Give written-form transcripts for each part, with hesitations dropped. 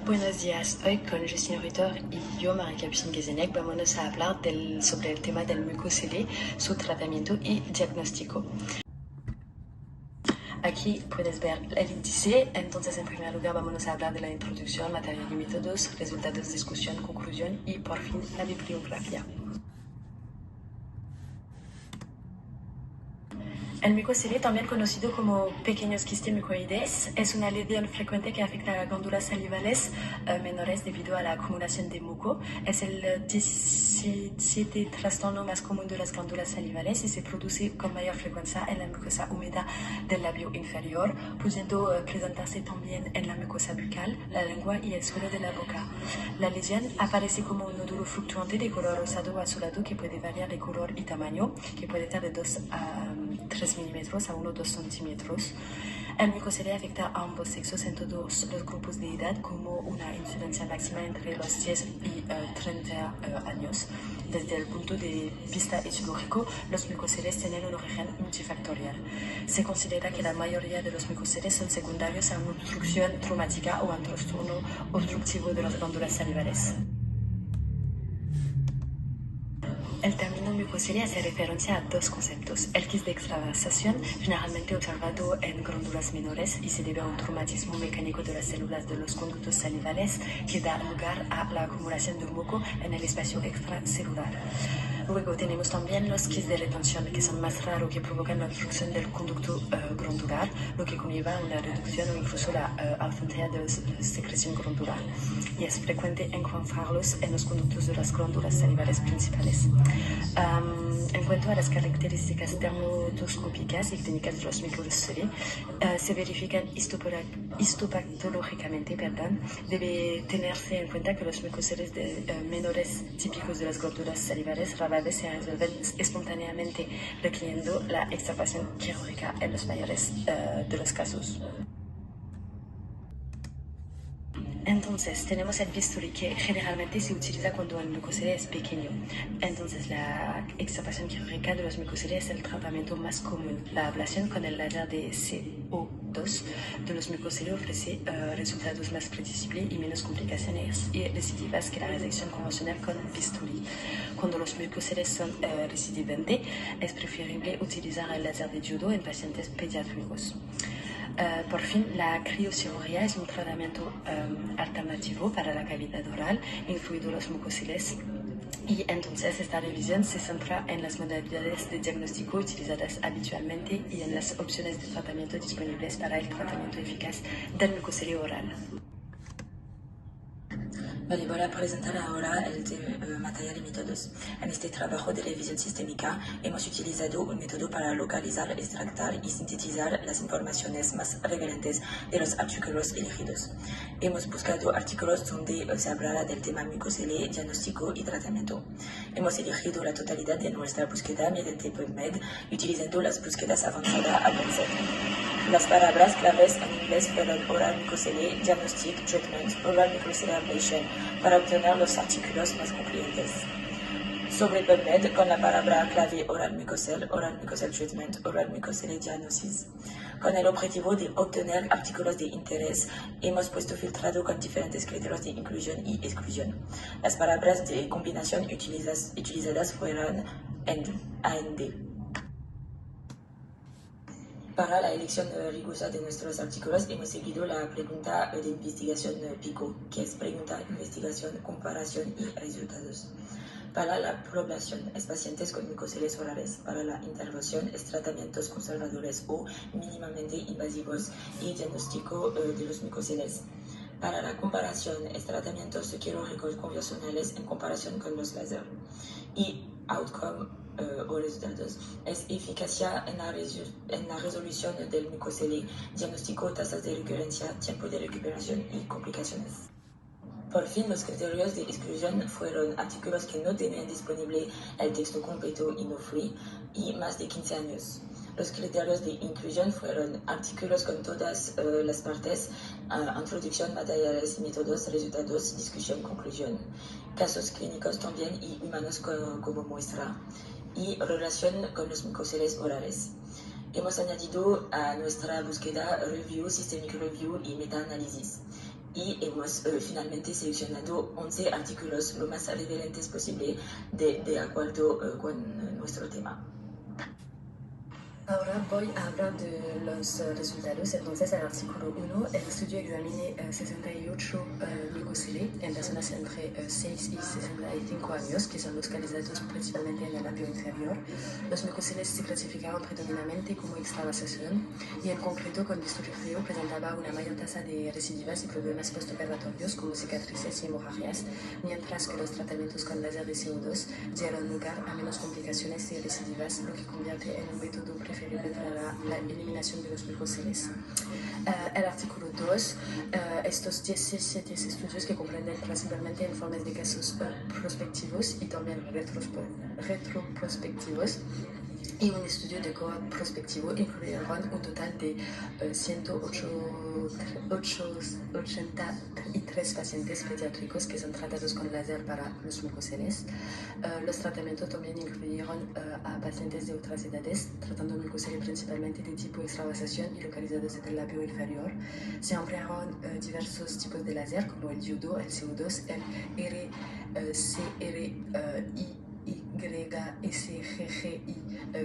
Buenos días, hoy con Justin Ritter y yo, María Capuchin Gezenek, vamos a hablar sobre el tema del mucosele, su tratamiento y diagnóstico. Aquí puedes ver el índice, entonces en primer lugar vamos a hablar de la introducción, material y métodos, resultados, discusión, conclusión y por fin la bibliografía. El mucosele, también conocido como pequeños quistes mucoides, es una lesión frecuente que afecta a las glándulas salivales menores debido a la acumulación de muco. Es el 17 trastorno más común de las glándulas salivales y se produce con mayor frecuencia en la mucosa húmeda del labio inferior, pudiendo presentarse también en la mucosa bucal, la lengua y el suelo de la boca. La lesión aparece como un nódulo fluctuante de color rosado o azulado que puede variar de color y tamaño, que puede ser de 2 a 3 milímetros a 1 o 2 centímetros. El mucosele afecta a ambos sexos en todos los grupos de edad, como una incidencia máxima entre los 10 y 30 años. Desde el punto de vista etiológico, los mucoseles tienen un origen multifactorial. Se considera que la mayoría de los mucoseles son secundarios a una obstrucción traumática o a un trastorno obstructivo de las glándulas salivales. El término mucosele hace referencia a dos conceptos. El quiste de extravasación, generalmente observado en glándulas menores y se debe a un traumatismo mecánico de las células de los conductos salivales que da lugar a la acumulación de muco en el espacio extracelular. Luego tenemos también los quistes de retención, que son más raros, que provocan la obstrucción del conducto glandular, lo que conlleva una reducción o incluso la ausencia de secreción glandular. Y es frecuente encontrarlos en los conductos de las glándulas salivales principales. En cuanto a las características dermatoscópicas y clínicas de los mucosele, se verifican histopatológicamente. Debe tenerse en cuenta que los mucoseles menores típicos de las glándulas salivales rara vez se resuelven espontáneamente, requiriendo la extirpación quirúrgica en los mayores de los casos. Entonces, tenemos el bisturí que generalmente se utiliza cuando el mucosele es pequeño. Entonces, la extirpación quirúrgica de los mucoseles es el tratamiento más común. La ablación con el láser de CO2 de los mucoseles ofrece resultados más predecibles y menos complicaciones y recidivas que la resección convencional con bisturí. Cuando los mucoseles son recidiventes, es preferible utilizar el láser de diodo en pacientes pediátricos. Por fin, la criocirugía es un tratamiento alternativo para la cavidad oral, incluidos los mucoseles. Y entonces esta revisión se centra en las modalidades de diagnóstico utilizadas habitualmente y en las opciones de tratamiento disponibles para el tratamiento eficaz del mucosele oral. Vale, voy a presentar ahora el material y métodos. En este trabajo de revisión sistémica hemos utilizado un método para localizar, extractar y sintetizar las informaciones más relevantes de los artículos elegidos. Hemos buscado artículos donde se hablará del tema mucosele, diagnóstico y tratamiento. Hemos elegido la totalidad de nuestra búsqueda mediante PubMed, utilizando las búsquedas avanzadas Advanced. Las palabras claves en inglés fueron oral mucosele, diagnostic, treatment, oral mucosele ablation, para obtener los artículos más concluyentes. Sobre PubMed, con la palabra clave oral mucosele treatment, oral mucosele diagnosis. Con el objetivo de obtener artículos de interés, hemos puesto filtrado con diferentes criterios de inclusión y exclusión. Las palabras de combinación utilizadas fueron AND. Para la elección rigurosa de nuestros artículos hemos seguido la pregunta de investigación PICO, que es pregunta, investigación, comparación y resultados. Para la población es pacientes con mucoseles orales. Para la intervención es tratamientos conservadores o mínimamente invasivos y diagnóstico de los mucoseles. Para la comparación es tratamientos quirúrgicos convencionales en comparación con los láser. Y outcome o resultados es eficacia en la resolución del mucosele, diagnóstico, tasas de recurrencia, tiempo de recuperación y complicaciones. Por fin, los criterios de exclusión fueron artículos que no tenían disponible el texto completo y no free y más de 15 años. Los criterios de inclusión fueron artículos con todas las partes, introducción, materiales, métodos, resultados, discusión, conclusión, casos clínicos también y humanos como muestra, y relación con los mucoseles orales. Hemos añadido a nuestra búsqueda review, systemic review y meta-análisis. y hemos finalmente seleccionado 11 artículos lo más relevantes posible de acuerdo con nuestro tema. Ahora voy a hablar de los resultados. Entonces, el artículo 1, el estudio examiné 68 micocele en personas entre 6 y 65 años, que son localizados principalmente en el labio inferior. Los micoceles se clasificaron predominantemente como extravasación y en concreto con bisturi frío presentaba una mayor tasa de recidivas y problemas postoperatorios como cicatrices y hemorragias, mientras que los tratamientos con láser de CO2 dieron lugar a menos complicaciones y recidivas, lo que convierte en un método preferible para la eliminación de los micoceles. El artículo 2, estos 17 estudios que comprenden principalmente informes de casos prospectivos y también retroprospectivos y un estudio de cohort prospectivo incluyeron un total de 183 pacientes pediátricos que son tratados con láser para los micoceles. Los tratamientos también incluyeron a pacientes de otras edades, tratando micoceles principalmente de tipo extravasación y localizados en el labio inferior. Se emplearon diversos tipos de láser como el diodo, el CO2, el RCRI, YSGGI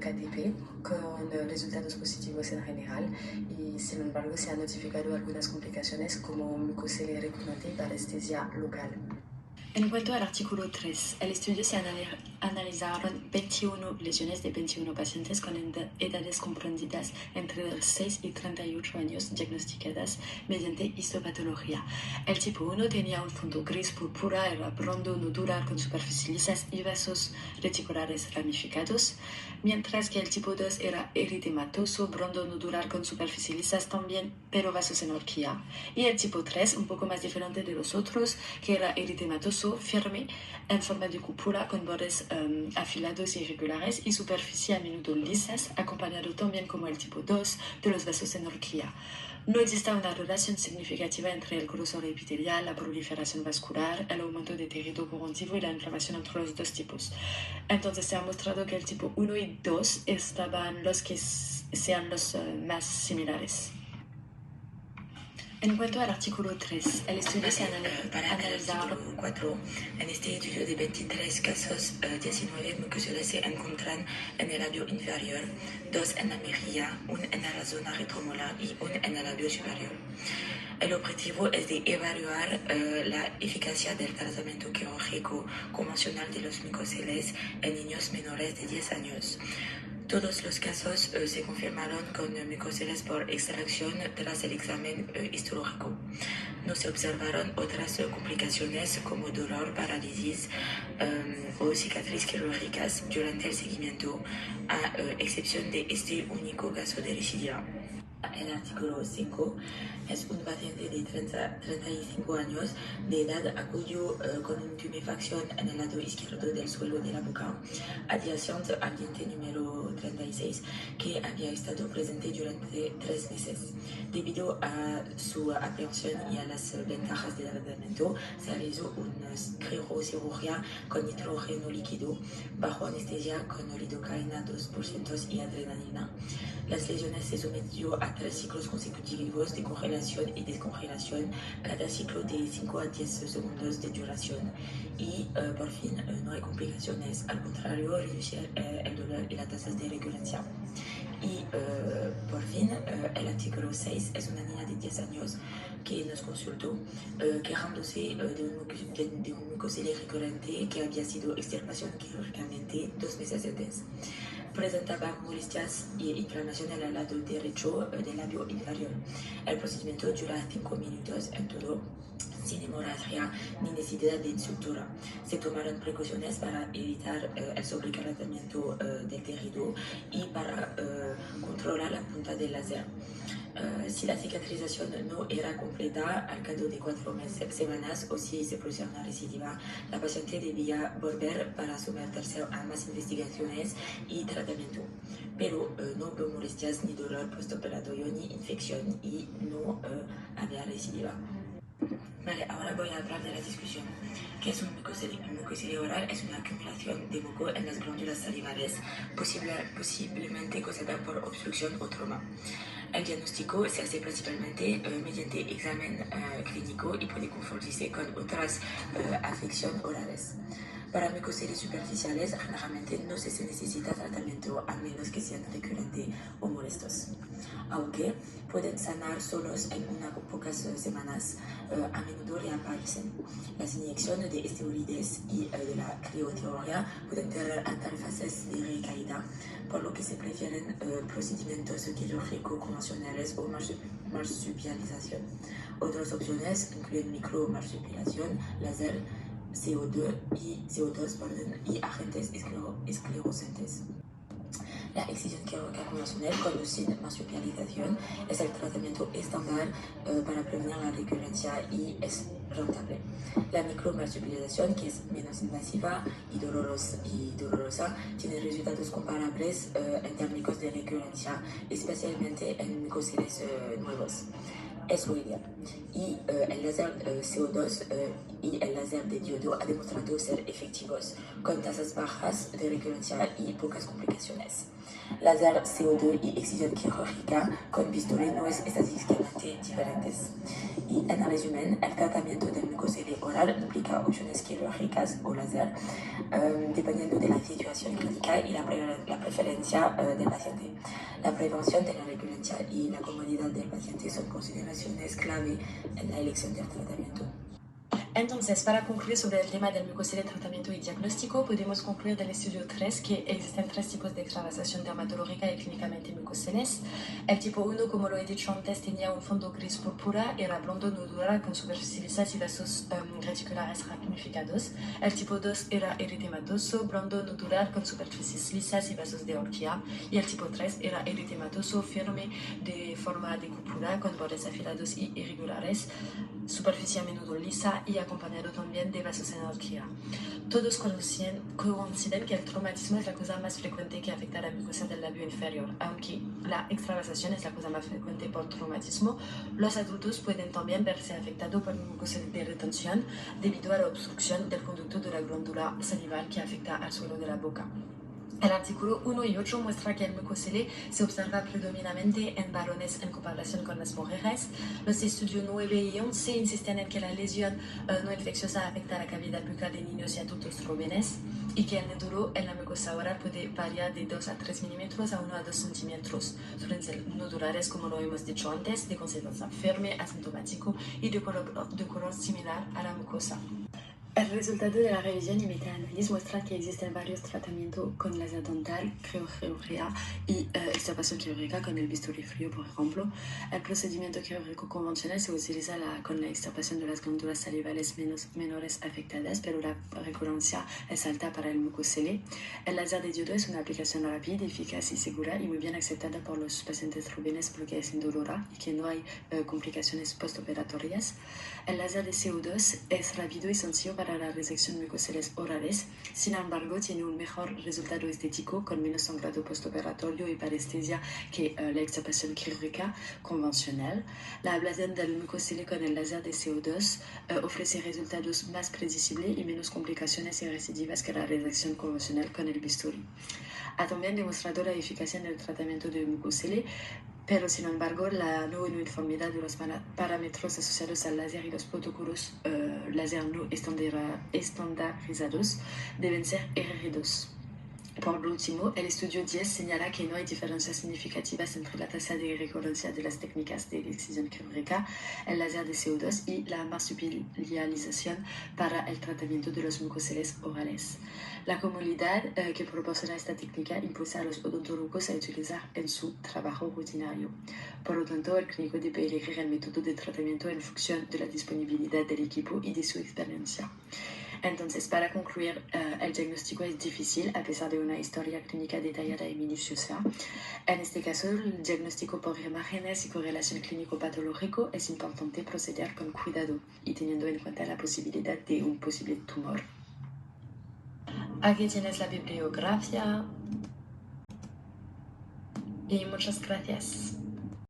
KTP con resultados positivos en general y sin embargo se han notificado algunas complicaciones como micocele recurrente y parestesia local. En cuanto al artículo 3, el estudio se analizaron 21 lesiones de 21 pacientes con edades comprendidas entre 6 y 38 años diagnosticadas mediante histopatología. El tipo 1 tenía un fondo gris púrpura, era brondo nodular con superficies lisas y vasos reticulares ramificados, mientras que el tipo 2 era eritematoso, brondo nodular con superficies lisas también, pero vasos en horquilla. Y el tipo 3, un poco más diferente de los otros, que era eritematoso, firme, en forma de cúpula con bordes afilados y irregulares y superficie a menudo lisas, acompañado también como el tipo 2 de los vasos en horquilla. No existe una relación significativa entre el grosor epitelial, la proliferación vascular, el aumento de tejido correctivo y la inflamación entre los dos tipos. Entonces se ha mostrado que el tipo 1 y 2 estaban los que sean los más similares. En cuanto al artículo 3, el estudio se analizaron 4. En este estudio de 23 casos, 19 micoceles se encuentran en el labio inferior, 2 en la mejilla, 1 en la zona retromolar y 1 en el labio superior. El objetivo es de evaluar la eficacia del tratamiento quirúrgico convencional de los micoceles en niños menores de 10 años. Todos los casos se confirmaron con micoceles por extracción tras el examen histológico. No se observaron otras complicaciones como dolor, parálisis o cicatrices quirúrgicas durante el seguimiento, a excepción de este único caso de recidiva. El artículo 5 es un paciente de 35 años de edad acudió con una tumefacción en el lado izquierdo del suelo de la boca, adyacente al diente número 36, que había estado presente durante 3 meses. Debido a su aprehensión y a las ventajas del tratamiento, se realizó una criocirugía con nitrógeno líquido bajo anestesia con lidocaína 2% y adrenalina. Las lesiones se sometió a 3 ciclos consecutivos de congelación y descongelación, cada ciclo de 5 a 10 segundos de duración. Y por fin no hay complicaciones, al contrario, reducir el dolor y las tasas de recurrencia. Y por fin, el artículo 6 es una niña de 10 años que nos consultó quejándose de un micocele recurrente que había sido extirpación quirúrgicamente 2 meses antes. Presentaba molestias y inflamación en el lado derecho del labio inferior. El procedimiento dura 5 minutos en todo, sin hemorragia ni necesidad de sutura. Se tomaron precauciones para evitar el sobrecalentamiento del tejido y para controlar la punta del láser. Si la cicatrización no era completa al cabo de 4 semanas o si se producía una recidiva, la paciente debía volver para someterse a más investigaciones y tratamiento. Pero no hubo molestias ni dolor postoperatorio ni infección y no había recidiva. Vale, ahora voy a hablar de la discusión. ¿Qué es un micocele? Un micocele oral es una acumulación de moco en las glándulas salivales, posiblemente causada por obstrucción o trauma. El diagnóstico se hace principalmente mediante examen clínico y puede confundirse con otras afecciones orales. Para mucoceles superficiales, generalmente no se necesita tratamiento a menos que sean recurrentes o molestos. Aunque pueden sanar solos en unas pocas semanas, a menudo reaparecen. Las inyecciones de esteroides y de la crioterapia pueden tener altas fases de recaída, por lo que se prefieren procedimientos quirúrgicos convencionales o marsupialización. Otras opciones incluyen micromarsupialización, láser, CO2 y agentes esclerosante. La excisión quirúrgica convencional con o sin marsupialización es el tratamiento estándar para prevenir la recurrencia y es rentable. La micromarsupialización, que es menos invasiva y dolorosa, tiene resultados comparables en términos de recurrencia, especialmente en mucoceles nuevos. Es lo ideal. Y el láser CO2 y el láser de diodo ha demostrado ser efectivos, con tasas bajas de recurrencia y pocas complicaciones. Láser CO2 y excisión quirúrgica con bisturí no es estadísticamente diferentes. Y en resumen, el tratamiento del mucocele oral implica opciones quirúrgicas o láser, dependiendo de la situación clínica y la preferencia del paciente. La prevención de la recurrencia y la comodidad del paciente son consideraciones clave en la elección del tratamiento. Entonces, para concluir sobre el tema del mucocele, tratamiento y diagnóstico, podemos concluir del estudio 3 que existen tres tipos de extravasación dermatológica y clínicamente mucoceles. El tipo 1, como lo he dicho antes, tenía un fondo gris púrpura, era blondo nodular con superficie lisas y vasos reticulares ramificados. El tipo 2 era eritematoso, blondo nodular con superficies lisas y vasos de Holkia. Y el tipo 3 era eritematoso, firme, de forma de cúpula, con bordes afilados y irregulares, superficie a menudo lisa y acompañado también de vasos en Holkia. Todos coinciden que el traumatismo es la cosa más frecuente que afecta a la mucosa del labio inferior. Aunque la extravasación es la cosa más frecuente por traumatismo, los adultos pueden también verse afectados por mucosa de retención debido a la obstrucción del conducto de la glándula salival que afecta al suelo de la boca. El artículo 1 y 8 muestra que el mucocele se observa predominantemente en varones en comparación con las mujeres. Los estudios 9 y 11 insisten en que la lesión no infecciosa afecta a la cavidad bucal de niños y adultos jóvenes y que el nódulo en la mucosa oral puede variar de 2 a 3 milímetros a 1 a 2 centímetros. Suelen ser nodulares, como lo hemos dicho antes, de consistencia firme, asintomático y de color similar a la mucosa. El resultado de la revisión y metaanálisis muestra que existen varios tratamientos con láser dental, criocirugía y extirpación quirúrgica con el bisturí frío, por ejemplo. El procedimiento quirúrgico convencional se utiliza con la extirpación de las glándulas salivales menores afectadas, pero la recurrencia es alta para el mucocele. El láser de diodo es una aplicación rápida, eficaz y segura y muy bien aceptada por los pacientes jóvenes porque es indolora y que no hay complicaciones postoperatorias. El láser de CO2 es rápido y sencillo para la resección mucoceles orales, sin embargo tiene un mejor resultado estético con menos sangrado postoperatorio y parestesia que la extirpación quirúrgica convencional. La ablación del mucocele con el láser de CO2 ofrece resultados más predecibles y menos complicaciones y recidivas que la resección convencional con el bisturí. Ha también demostrado la eficacia en el tratamiento de mucocele, pero sin embargo la no uniformidad de los parámetros asociados al láser y los protocolos láser no estandarizados deben ser erigidos. Por último, el estudio 10 señala que no hay diferencias significativas entre la tasa de recurrencia de las técnicas de excisión quirúrgica, el láser de CO2 y la marsupialización para el tratamiento de los mucoceles orales. La comodidad que proporciona esta técnica impulsa a los odontólogos a utilizar en su trabajo rutinario. Por lo tanto, el clínico debe elegir el método de tratamiento en función de la disponibilidad del equipo y de su experiencia. Entonces, para concluir, el diagnóstico es difícil a pesar de una historia clínica detallada y minuciosa. En este caso, el diagnóstico por imágenes y correlación clínico-patológico es importante proceder con cuidado y teniendo en cuenta la posibilidad de un posible tumor. Aquí tienes la bibliografía y muchas gracias.